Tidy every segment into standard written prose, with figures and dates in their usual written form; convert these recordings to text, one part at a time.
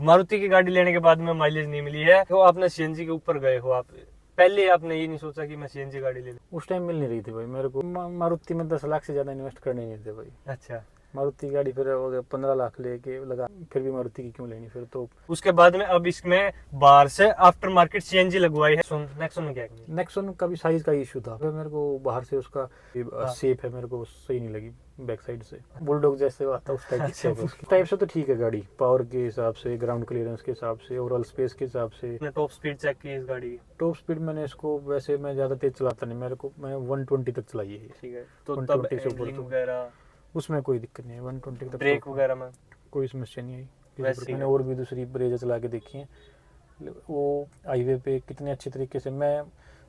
मारुति की गाड़ी लेने के बाद में माइलेज नहीं मिली है, तो आपने सीएनजी के ऊपर गए हो। आप पहले आपने ये नहीं सोचा कि मैं सीएनजी गाड़ी ले लूं? उस टाइम मिल नहीं रही थी भाई मेरे को। मारुति में 10 लाख से ज्यादा इन्वेस्ट करने नहीं थे भाई। अच्छा, मारुति की गाड़ी फिर हो गया 15 लाख लेके लगा, फिर भी मारुति की क्यों लेनी फिर तो। उसके बाद में अब इसमें बाहर से आफ्टर मार्केट सीएनजी लगवाई है। नेक्सॉन में क्या किया? नेक्सॉन का भी साइज का इशू था, फिर मेरे को बाहर से उसका शेप है मेरे को सही नहीं लगी, बैक साइड से बुलडॉग जैसे आता है उस टाइप की शेप है उसकी। टाइप से तो ठीक है गाड़ी, पावर के हिसाब से, ग्राउंड क्लियरेंस के हिसाब से, ओवरऑल स्पेस के हिसाब से। टॉप स्पीड चेक की इस गाड़ी की? टॉप स्पीड मैंने इसको, वैसे मैं ज्यादा तेज चलाता नहीं, मेरे को मैं 120 तक चलाई है। ठीक है, तो 120 तब से ऊपर हैंडलिंग तो वगैरह उसमें कोई दिक्कत नहीं है। 120 तक ब्रेक वगैरह में कोई समस्या नहीं आई। वैसे मैंने और भी दूसरी ब्रेजा चला के देखी है, वो हाईवे पे कितने अच्छे तरीके से, मैं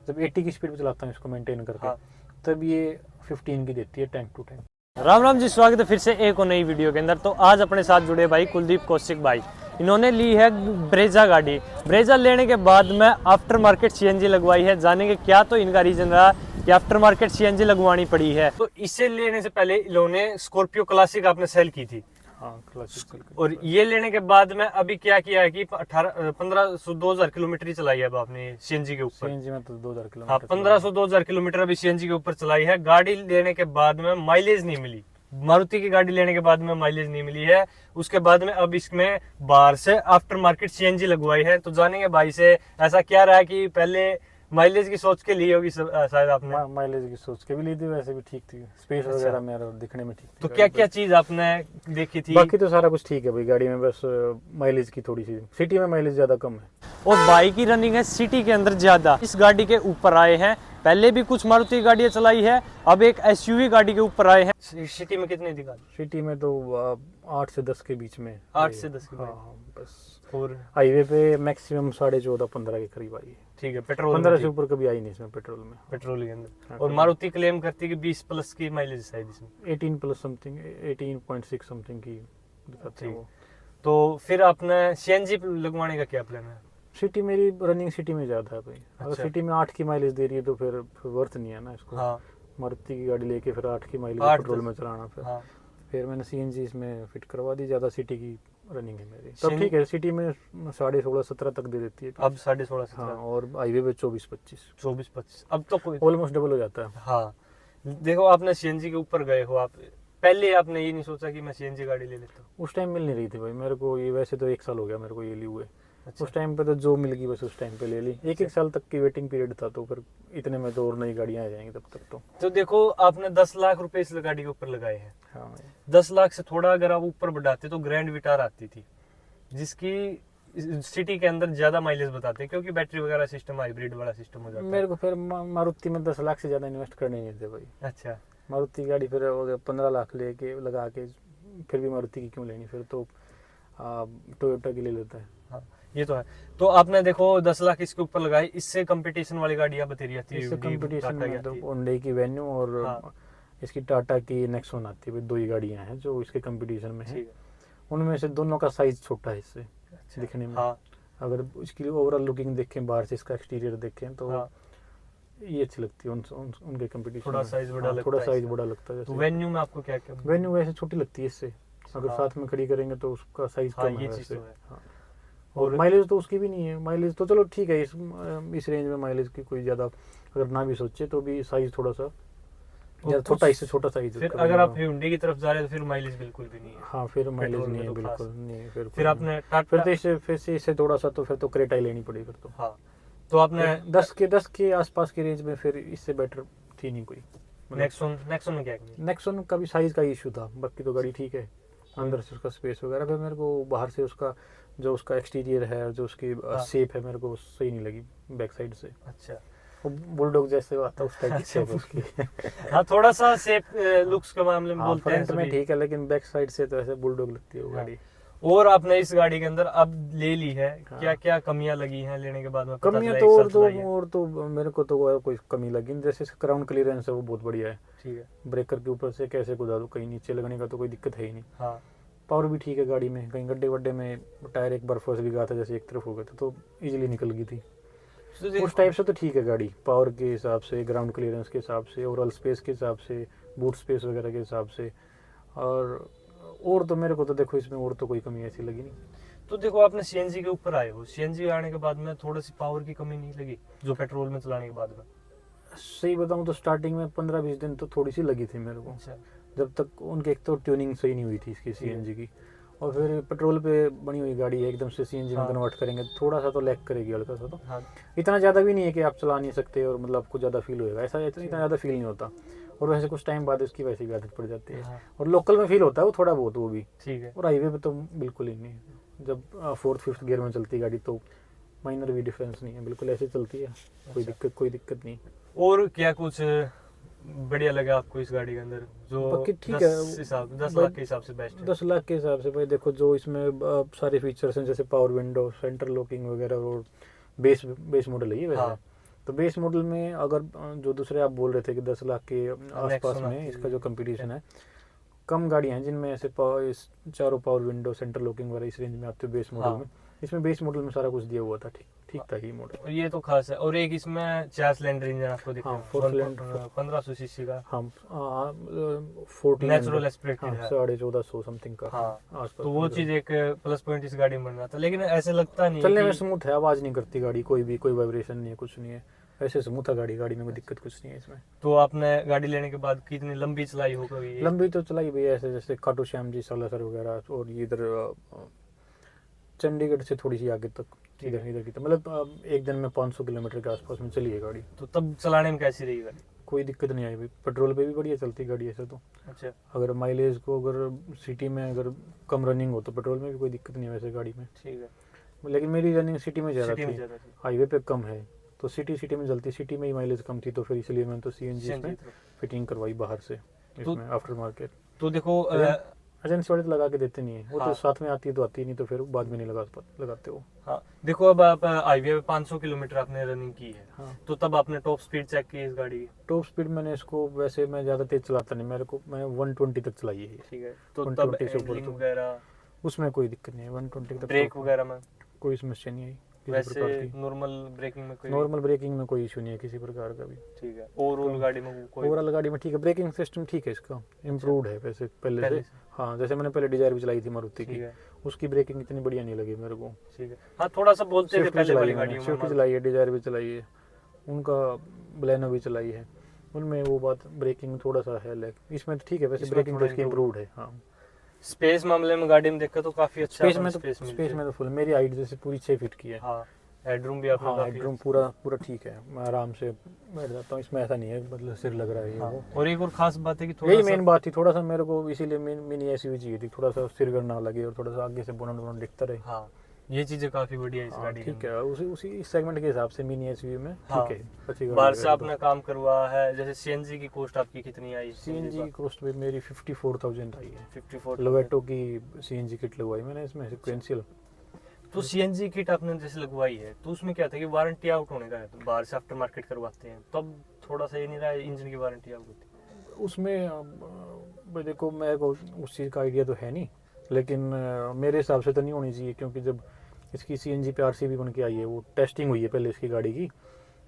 जब 80 की स्पीड पे चलाता हूँ इसको मेंटेन करके, हाँ। तब ये 15 की देती है time to time. Ram Ram ji, स्वागत है फिर से एक और नई वीडियो के अंदर। तो आज अपने साथ जुड़े भाई कुलदीप कौशिक भाई। इन्होंने ली है ब्रेजा गाड़ी। ब्रेजा लेने के बाद में आफ्टर मार्केट सीएनजी लगवाई है। जानेंगे क्या तो इनका रीजन रहा कि आफ्टर मार्केट सीएनजी लगवानी पड़ी है। तो इसे लेने से पहले इन्होंने स्कॉर्पियो क्लासिक आपने सेल की थी। हाँ, क्लासिक। और ये लेने के बाद में अभी क्या किया है कि 2000 किलोमीटर ही चलाई है अब आपने सीएनजी के ऊपर। सीएनजी में तो 2000 हाँ, किलोमीटर 2000 किलोमीटर अभी सीएनजी के ऊपर चलाई है। गाड़ी लेने के बाद में माइलेज नहीं मिली। मारुति की गाड़ी लेने के बाद में माइलेज नहीं मिली है। उसके बाद में अब इसमें बाहर से आफ्टर मार्केट सीएनजी लगवाई है। तो जानेंगे भाई से ऐसा क्या रहा कि पहले माइलेज की सोच के लिए होगी शायद आपने। माइलेज की सोच के भी ली थी, वैसे भी ठीक थी, स्पेस वगैरह मेरा दिखने में ठीक थी। तो क्या क्या चीज आपने देखी थी? बाकी तो सारा कुछ ठीक है भाई गाड़ी में, बस माइलेज की थोड़ी सी, सिटी में माइलेज ज्यादा कम है और बाइक की रनिंग है सिटी के अंदर ज्यादा। इस गाड़ी के ऊपर आए हैं। पहले भी कुछ मारुति गाड़ियां चलाई है, अब एक एसयूवी गाड़ी के ऊपर आए हैं। सिटी में कितनी थी गाड़ी? सिटी में तो 8 से 10 के बीच में। 8 से 10 की हाँ, बाइक। बस। और हाईवे पे मैक्सिमम 14.5-15 के करीब आई है। ठीक है, पेट्रोल 15 से ऊपर कभी आई नहीं इसमें पेट्रोल में। पेट्रोल के अंदर। हाँ, और मारुति क्लेम करती है कि 20 प्लस की माइलेज शायद इसमें। 18 प्लस समथिंग, 18.6 समथिंग की दिखाते हैं वो। तो फिर आपने सीएनजी लगवाने का क्या प्लान है? सिटी मेरी रनिंग सिटी में ज्यादा है भाई। अगर अच्छा। सिटी में 8 की माइलेज दे रही है तो फिर वर्थ नहीं है ना इसको। हाँ, मारुति की गाड़ी लेके फिर 8 की माइलेज 8 पेट्रोल में चलाना फिर। हाँ। फिर मैंने सीएनजी इसमें फिट करवा दी, ज्यादा सिटी की रनिंग है मेरी। तब CNG ठीक है, सिटी में 16.5-17 तक दे देती है। अब 16.5 हाँ, और हाईवे पे 24-25, 24-25 अब तो कोई। ऑलमोस्ट डबल हो जाता है। हाँ, देखो आपने सीएनजी के ऊपर गए हो। आप पहले आपने ये नहीं सोचा कि मैं सीएनजी गाड़ी ले लेता हूँ? उस टाइम मिल नहीं रही थी भाई मेरे को ये, वैसे तो 1 साल हो गया मेरे को ये लिए हुए। अच्छा। उस टाइम पे तो जो मिल गई बस उस टाइम पे ले ली। एक साल तक की वेटिंग पीरियड था, तो फिर इतने में तो और नई गाड़ियां आ जाएंगी तब तक तो देखो आपने 10 लाख रुपए इस गाड़ी के ऊपर लगाए हैं। हाँ, 10 लाख से थोड़ा अगर आप ऊपर बढ़ाते तो ग्रैंड विटार आती थी, जिसकी सिटी के अंदर ज्यादा माइलेज बताते हैं, क्योंकि बैटरी वगैरह सिस्टम हाइब्रिड वाला सिस्टम हो जाता है। मेरे को फिर मारुति में 10 लाख से ज्यादा इन्वेस्ट करने नहीं थे भाई। अच्छा, मारुति गाड़ी फिर हो गया 15 लाख लेके लगा के, फिर भी मारुति की क्यों लेनी, फिर तो टोयोटा की ले लेता है। हाँ, ये तो है। तो आपने देखो 10 लाख इसके ऊपर लगाई, इससे कंपटीशन वाली गाड़ियां बतेरी आती है। इससे कंपटीशन में तो होंडा की वेन्यू और हाँ। इसकी टाटा की नेक्सॉन आती है, दो ही गाड़ियां हैं जो इसके कंपटीशन में है। उनमें से दोनों का साइज छोटा है इससे। अच्छा। दिखने में। हाँ। अगर इसकी ओवरऑल लुकिंग देखें, बाहर से इसका एक्सटीरियर देखें तो हाँ, ये अच्छी लगती है उनके कंपटीशन। थोड़ा साइज बड़ा लगता है। थोड़ा साइज बड़ा लगता है। तो वेन्यू में आपको क्या क्या? वेन्यू वैसे छोटी लगती है इससे, अगर हाँ, साथ में खड़ी करेंगे तो उसका साइज कम है वैसे। हाँ। और माइलेज तो उसकी भी नहीं है। माइलेज तो चलो ठीक है, इस रेंज में माइलेज की कोई ज्यादा अगर ना भी सोचे तो भी साइज थोड़ा सा छोटा, इससे छोटा साइज। फिर अगर आप Hyundai की तरफ जा रहे हैं तो फिर माइलेज बिल्कुल भी नहीं है। हाँ, फिर माइलेज नहीं है बिल्कुल नहीं। फिर आपने फिर इससे थोड़ा सा तो फिर तो क्रेटा ही लेनी पड़ेगी फिर तो। हाँ, तो आपने 10 के आसपास की रेंज में फिर इससे बेटर थी नहीं कोई। नेक्सॉन में क्या किया? नेक्सॉन का भी साइज का इशू था, बाकी तो गाड़ी ठीक है, अंदर से उसका स्पेस वगैरह। फिर मेरे को बाहर से उसका जो उसका एक्सटीरियर है, जो उसकी शेप है, मेरे को सही नहीं लगी बैक साइड से। अच्छा, बुलडॉग जैसे आता है उस टाइप की शेप है उसकी। हाँ, थोड़ा सा शेप लुक्स के मामले में बोलते हैं। फ्रंट में ठीक है, लेकिन बैक साइड से तो ऐसे बुलडॉग लगती है वो गाड़ी। और आपने इस गाड़ी के अंदर अब ले ली है, क्या क्या कमियां लगी हैं लेने के बाद में? कमियां तो और तो मेरे को तो और कोई कमी लगी नहीं। जैसे ग्राउंड क्लियरेंस है वो बहुत बढ़िया है। ठीक है, ब्रेकर के ऊपर से कैसे कूदा दो, कहीं नीचे लगने का तो कोई दिक्कत है ही नहीं। हाँ, पावर भी ठीक है गाड़ी में। कहीं गड्ढे वड्ढे में टायर एक बार फंस भी गया था, जैसे एक तरफ हो गया था तो इजीली निकल गई थी। उस टाइप से तो ठीक है गाड़ी, पावर के हिसाब से, ग्राउंड क्लियरेंस के हिसाब से, ओवरऑल स्पेस के हिसाब से, बूट स्पेस वगैरह के हिसाब से। और तो मेरे को तो देखो इसमें और तो कोई कमी ऐसी लगी नहीं। तो देखो आपने सीएनजी के ऊपर आए हो, सीएनजी आने के बाद में थोड़ी सी पावर की कमी नहीं लगी जो पेट्रोल में चलाने के बाद में? सही बताऊं तो स्टार्टिंग में 15-20 दिन तो थोड़ी सी लगी थी मेरे को। अच्छा। जब तक उनके एक तो ट्यूनिंग सही नहीं हुई थी इसकी सीएनजी की, और फिर पेट्रोल पे बनी हुई गाड़ी है, एकदम से सीएनजी में कन्वर्ट करेंगे थोड़ा सा तो लैग करेगी, हल्का सा तो। हाँ। इतना ज़्यादा भी नहीं है कि आप चला नहीं सकते और मतलब आपको ज़्यादा फील होएगा, ऐसा इतना ज़्यादा फील नहीं होता। और वैसे कुछ टाइम बाद उसकी वैसी भी आदत पड़ जाती है। हाँ। और लोकल में फील होता है वो थोड़ा बहुत, वो भी ठीक है। और हाईवे पे तो बिल्कुल ही नहीं। जब 4th-5th गियर में चलती है गाड़ी तो माइनर भी डिफरेंस नहीं है, बिल्कुल ऐसे चलती है, कोई दिक्कत नहीं। और क्या कुछ बढ़िया लगा आपको इस गाड़ी के अंदर जो बाकी ठीक है, 10 लाख के हिसाब से बेस्ट है? 10 लाख के हिसाब से भाई देखो जो इसमें सारे फीचर्स हैं, जैसे पावर विंडो, सेंटर लॉकिंग वगैरह, और बेस मॉडल है ये वैसे। हाँ। तो बेस मॉडल में अगर जो दूसरे आप बोल रहे थे कि 10 लाख के आसपास में इसका जो कंपटीशन है, कम गाड़ियां हैं जिनमें ऐसे इस चारों पावर विंडो, सेंटर लॉकिंग वगैरह इस रेंज में आते हैं बेस मॉडल में। इसमें बेस मॉडल में सारा कुछ दिया हुआ था, ठीक था ये मॉडल। ये तो खास है। और एक इसमें 4 सिलेंडर इंजन आपको दिख रहा है, 4 सिलेंडर 1500 सीसी का। हाँ 14 नेचुरल एस्पिरेटेड है, 1450 समथिंग का। हाँ आसपास तो वो चीज एक प्लस पॉइंट इस गाड़ी में बन रहा था। लेकिन ऐसे लगता नहीं चलने है में कि स्मूथ है, आवाज नहीं करती गाड़ी, कोई वाइब्रेशन नहीं है, कुछ नहीं है, ऐसे स्मूथ है गाड़ी में कोई दिक्कत कुछ नहीं है इसमें। तो आपने गाड़ी लेने के बाद कितनी लंबी चलाई हो कभी? लंबी तो चलाई भी है, ऐसे जैसे खाटू श्याम जी, सालासर वगैरह, और ये इधर चंडीगढ़ से थोड़ी सी आगे तक, इधर की तो मतलब एक दिन में 500 किलोमीटर के आसपास में चली है गाड़ी। तो तब चलाने में कैसी रही गाड़ी? कोई दिक्कत नहीं आई भाई, पेट्रोल पे भी बढ़िया चलती गाड़ी ऐसे तो। अच्छा। अगर माइलेज को अगर सिटी में अगर कम रनिंग हो तो पेट्रोल में भी कोई दिक्कत नहीं है वैसे गाड़ी में। ठीक है। लेकिन मेरी रनिंग सिटी में ज़्यादा सिटी में थी, ज़्यादा थी। हाईवे पे कम है, तो सिटी में चलती, सिटी में ही माइलेज कम थी, तो फिर इसलिए मैंने तो सीएनजी में फिटिंग करवाई बाहर से इसमें आफ्टर मार्केट। तो देखो एजेंसी वाले तो लगा के देते नहीं है वो। हाँ। तो साथ में आती है तो आती नहीं, तो फिर बाद में नहीं लगाते वो। हाँ देखो अब आप हाईवे पे 500 किलोमीटर आपने रनिंग की है। हाँ। तो तब आपने टॉप स्पीड चेक की इस गाड़ी की? टॉप स्पीड मैंने इसको, वैसे मैं ज़्यादा तेज चलाता नहीं, मैं 120 तक चलाई है। ठीक है। तो 120 तब से ऊपर हैंडलिंग तो वगैरह उसमें कोई दिक्कत नहीं है, 120 तक। ब्रेक वगैरह में कोई समस्या नहीं आई किसी वैसे प्रकार की। नॉर्मल ब्रेकिंग में कोई? नॉर्मल ब्रेकिंग में कोई इशू नहीं है किसी प्रकार का भी। ठीक है। ओवरऑल गाड़ी में कोई? ओवरऑल गाड़ी में ठीक है, ब्रेकिंग सिस्टम ठीक है इसका, इम्प्रूव्ड है वैसे पहले से। हाँ जैसे मैंने पहले डिजायर भी चलाई थी मारुति की, उसकी ब्रेकिंग इतनी बढ़िया नहीं लगी मेरे को। ठीक है। हाँ थोड़ा सा बोलते थे पहले वाली गाड़ी में। स्विफ्ट चलाई है, डिजायर भी चलाई है, उनका बलेनो भी चलाई है, उनमें वो बात ब्रेकिंग थोड़ा सा है लैग। इसमें तो ठीक है वैसे, ब्रेकिंग तो इसकी इम्प्रूव्ड है। हाँ स्पेस मामले में गाड़ी में देखा तो काफी अच्छा स्पेस में तो फुल, मेरी हाइट जैसे पूरी 6 फीट की है। हाँ हेडरूम भी आपने? हाँ हेडरूम पूरा ठीक है, मैं आराम से बैठ जाता हूँ इसमें, ऐसा नहीं है मतलब सिर लग रहा है हाँ। वो। और एक और खास बात है कि थोड़ा यही मेन बात थी, थोड़ा सा मेरे को इसीलिए मिनी एसयूवी चाहिए थी, थोड़ा सा सिर ना लगे और थोड़ा सा आगे से बोनट दिखता रहे। हाँ ये चीजें काफी बढ़िया है इस गाड़ी ठीक है, उसी इस सेगमेंट के हिसाब से मिनी एसयूवी में हाँ। ठीक है, अच्छी गाड़ी बाहर से आपने काम करवा है। जैसे सीएनजी की कॉस्ट आपकी कितनी आई? सीएनजी की कॉस्ट में मेरी 54,000 आई है। 54 लोवेटो की सीएनजी किट लगवाई मैंने इसमें सिक्वेंशियल। तो सीएनजी किट आपने जैसे लगवाई है तो उसमें क्या था कि वारंटी आउट होने का है, तो बाहर से आफ्टर मार्केट करवाते हैं, तब थोड़ा सा ये नहीं रहा इंजन की वारंटी आउट होती? उसमें देखो मेरे को उस चीज़ का आइडिया तो है नहीं, लेकिन मेरे हिसाब से तो नहीं होनी चाहिए, क्योंकि जब इसकी सीएनजी पे आरसीबी बन के आई है, वो टेस्टिंग हुई है पहले इसकी गाड़ी की,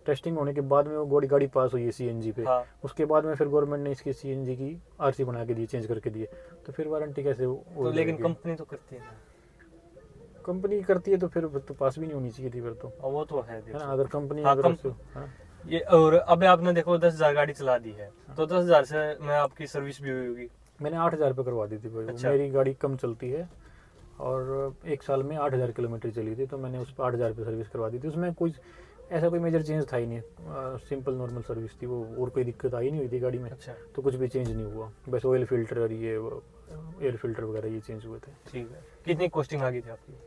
टेस्टिंग होने के बाद में वो गाड़ी पास हुई है सीएनजी पे। हाँ। उसके बाद में फिर गवर्नमेंट ने इसकी सीएनजी की आरसी बना के दी, चेंज करके दिए, तो फिर वारंटी कैसे तो लेकिन कंपनी तो करती है ना? कंपनी करती है तो फिर तो पास भी नहीं होनी चाहिए थी फिर तो, वो तो है है ना। अगर कंपनी हाँ, हाँ। ये और अब आपने देखो 10,000 गाड़ी चला दी है, तो 10,000 से में आपकी सर्विस भी हुई होगी? मैंने 8,000 पे करवा दी थी भाई। अच्छा। मेरी गाड़ी कम चलती है और एक साल में 8,000 किलोमीटर चली थी, तो मैंने उस पर 8,000 पे सर्विस करवा दी थी। उसमें कोई ऐसा कोई मेजर चेंज था ही नहीं, सिंपल नॉर्मल सर्विस थी वो, और कोई दिक्कत आई नहीं हुई थी गाड़ी में। अच्छा। तो कुछ भी चेंज नहीं हुआ, बस ऑयल फिल्टर और ये एयर फिल्टर वगैरह ये चेंज हुए थे। ठीक है। कितनी कॉस्टिंग आ गई थी आपकी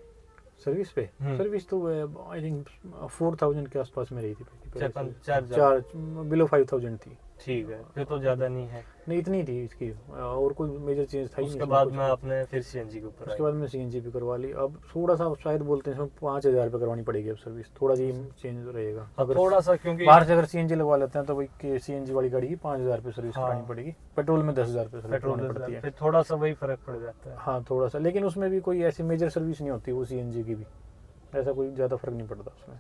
सर्विस पे? सर्विस तो आई थिंक 4,000 के आसपास में रही थी। 4 बिलो 5,000 थी। ठीक है, फिर तो ज्यादा नहीं है। नहीं इतनी थी इसकी, और कोई मेजर चेंज था ही नहीं। उसके बाद में आपने फिर सीएनजी के ऊपर उसके बाद में सीएनजी पे करवा ली। अब थोड़ा सा शायद बोलते हैं 5,000 पे करवानी पड़ेगी अब सर्विस, थोड़ा सी चेंज रहेगा अगर थोड़ा सा, क्योंकि बाहर से अगर सीएनजी लगवा लेते हैं तो भाई सीएनजी वाली गाड़ी की 5,000 पे सर्विस करानी पड़ेगी, पेट्रोल में 10,000 पे सर्विस करानी पड़ती है, फिर थोड़ा सा वही फर्क पड़ जाता है। हाँ थोड़ा सा, लेकिन उसमें भी कोई ऐसी मेजर सर्विस नहीं होती वो सीएनजी की भी, ऐसा कोई ज़्यादा फर्क नहीं पड़ता उसमें।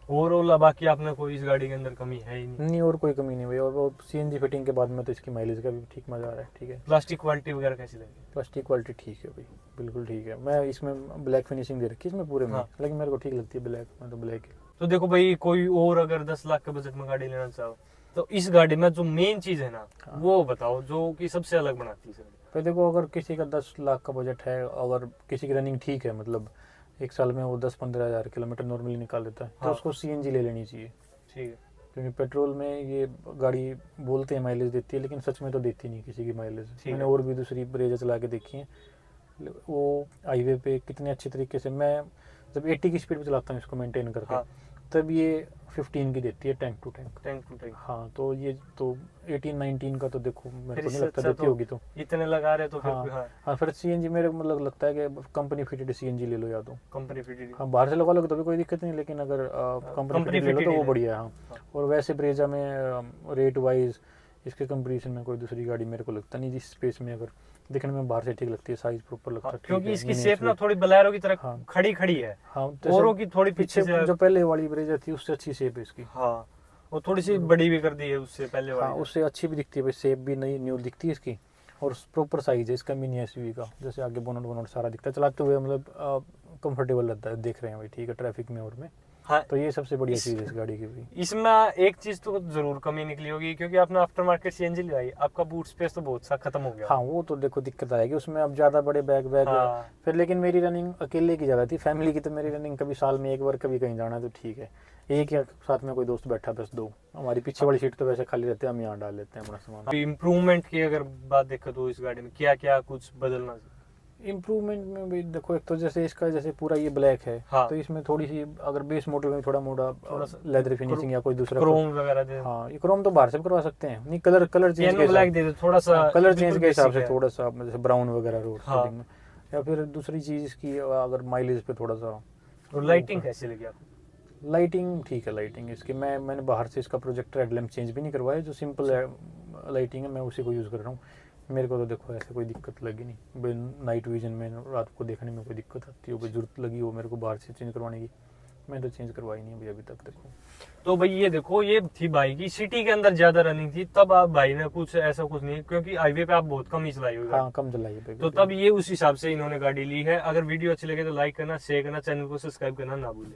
ओवरऑल बाकी आपने कोई इस गाड़ी के अंदर कमी है ही नहीं? नहीं, और कोई कमी नहीं भाई। और वो सीएनजी फिटिंग के बाद में तो इसकी माइलेज का भी ठीक मजा आ रहा है। ठीक है, प्लास्टिक क्वालिटी वगैरह कैसी लगी? प्लास्टिक क्वालिटी ठीक है भाई, बिल्कुल ठीक है। मैं इसमें ब्लैक फिनिशिंग दे रखी है इसमें पूरे में, हाँ। लेकिन मेरे को ठीक लगती है ब्लैक में, तो ब्लैक है। तो देखो भाई, कोई और अगर 10 लाख के बजट में गाड़ी लेना चाहो तो इस गाड़ी में जो मेन चीज है ना, हाँ। वो बताओ जो कि सबसे अलग बनाती है इस गाड़ी। पर देखो, अगर किसी का 10 लाख का बजट है, अगर किसी की रनिंग ठीक है, मतलब एक साल में वो 10-15 हज़ार किलोमीटर नॉर्मली निकाल देता है, तो हाँ। उसको सीएनजी ले लेनी चाहिए। ठीक है। क्योंकि पेट्रोल में ये गाड़ी बोलते हैं माइलेज देती है, लेकिन सच में तो देती नहीं किसी की माइलेज। ठीक मैंने है। और भी दूसरी ब्रेजा चला के देखी है, वो हाईवे पे कितने अच्छे तरीके से, मैं जब 80 की स्पीड पे चलाता हूँ इसको मेंटेन करके, हाँ। तब ये 15 की देती है tank to tank. Tank to tank. हाँ, तो ये तो 18-19 का तो देखो मेरे फिर को नहीं इससे लगता अच्छा देती तो होगी। तो इतने लगा रहे तो फिर हाँ। हाँ, हाँ, फिर सीएनजी मेरे को मतलब लगता है कि कंपनी फिटेड सीएनजी ले लो या तो। Company fitted. हाँ, बाहर से लगा लो तो भी कोई दिक्कत नहीं, लेकिन अगर कंपनी company फिटेड ले लो तो fitted वो ही बढ़िया है। हाँ। हाँ। और वैसे ब्रेजा में रेट वाइज इसके कंपटीशन में कोई दूसरी गाड़ी मेरे को लगता नहीं, जिस स्पेस में अगर दिखने में बाहर से ठीक लगती है, साइज प्रॉपर लगता है, ठीक क्योंकि है, इसकी mini शेप ना SUV। थोड़ी बोलेरो की तरह हाँ। खड़ी खड़ी है। हाँ, औरों की थोड़ी पीछे से। जो पहले वाली ब्रेजा थी उससे अच्छी शेप है इसकी। हाँ, वो थोड़ी सी बड़ी भी कर दी है उससे पहले हाँ, वाली। उससे अच्छी भी दिखती है भाई, शेप भी नई न्यू दिखती है इसकी, और प्रॉपर साइज है इसका मिनी एसयूवी का। जैसे आगे बोनट वोनट सारा दिखता है, चलाते हुए मतलब कंफर्टेबल लगता है, देख रहे हैं भाई, ठीक है, ट्रैफिक में और में। हाँ। तो ये सबसे बढ़िया चीज़ है इस गाड़ी की भी। इसमें एक चीज तो जरूर कमी निकली होगी, क्योंकि आपने आफ्टर मार्केट सीएनजी लगाई, आपका बूट स्पेस तो बहुत सा खत्म हो गया। हाँ, वो तो देखो दिक्कत आएगी उसमें, अब ज़्यादा बड़े बैग हाँ। फिर। लेकिन मेरी रनिंग अकेले की ज़्यादा थी, फैमिली की तो मेरी रनिंग कभी साल में एक बार कभी कहीं जाना है तो ठीक है, एक या साथ में कोई दोस्त बैठा बस दो। हमारी पीछे वाली सीट तो वैसे खाली रहती है, हम यहाँ डाल लेते हैं अपना सामान। इम्प्रूवमेंट की अगर बात देखें तो इस गाड़ी में क्या क्या कुछ बदलना चाहिए? इम्प्रूवमेंट में भी देखो, एक तो जैसे इसका जैसे पूरा ये ब्लैक है, हाँ। तो इसमें थोड़ी सी अगर बेस मॉडल में थोड़ा थोड़ा सा लेदर फिनिशिंग या कोई दूसरा क्रोम वगैरह दे। हाँ, ये क्रोम तो बाहर से भी करवा सकते हैं, नहीं कलर चेंज पियानो ब्लैक दे दो थोड़ा सा, कलर चेंज बिल्कुल के हिसाब basic से है। थोड़ा सा, जैसे ब्राउन वगैरह रोड हाँ। में। या फिर दूसरी चीज की अगर माइलेज पे थोड़ा सा, और लाइटिंग कैसी लगी आपको? लाइटिंग ठीक है। लाइटिंग इसकी मैंने बाहर से इसका प्रोजेक्टर हेडलैम्प चेंज भी नहीं करवाया, जो सिंपल है लाइटिंग है, मैं उसी को यूज़ कर रहा हूँ। मेरे को तो देखो ऐसे कोई दिक्कत लगी नहीं, नाइट विजन में रात को देखने में कोई दिक्कत आती हो, कोई जरूरत लगी हो मेरे को बाहर से चेंज करवाने की, मैं तो चेंज करवाई नहीं अभी तक। देखो तो भाई ये देखो, ये थी भाई की सिटी के अंदर ज्यादा रनिंग थी, तब आप भाई ने कुछ ऐसा कुछ नहीं, क्योंकि हाईवे पे आप बहुत कम ही चलाई होगी। हाँ, कम चलाई तो तब ये उस हिसाब से इन्होंने गाड़ी ली है। अगर वीडियो अच्छी लगे तो लाइक करना, शेयर करना, चैनल को सब्सक्राइब करना ना भूलें।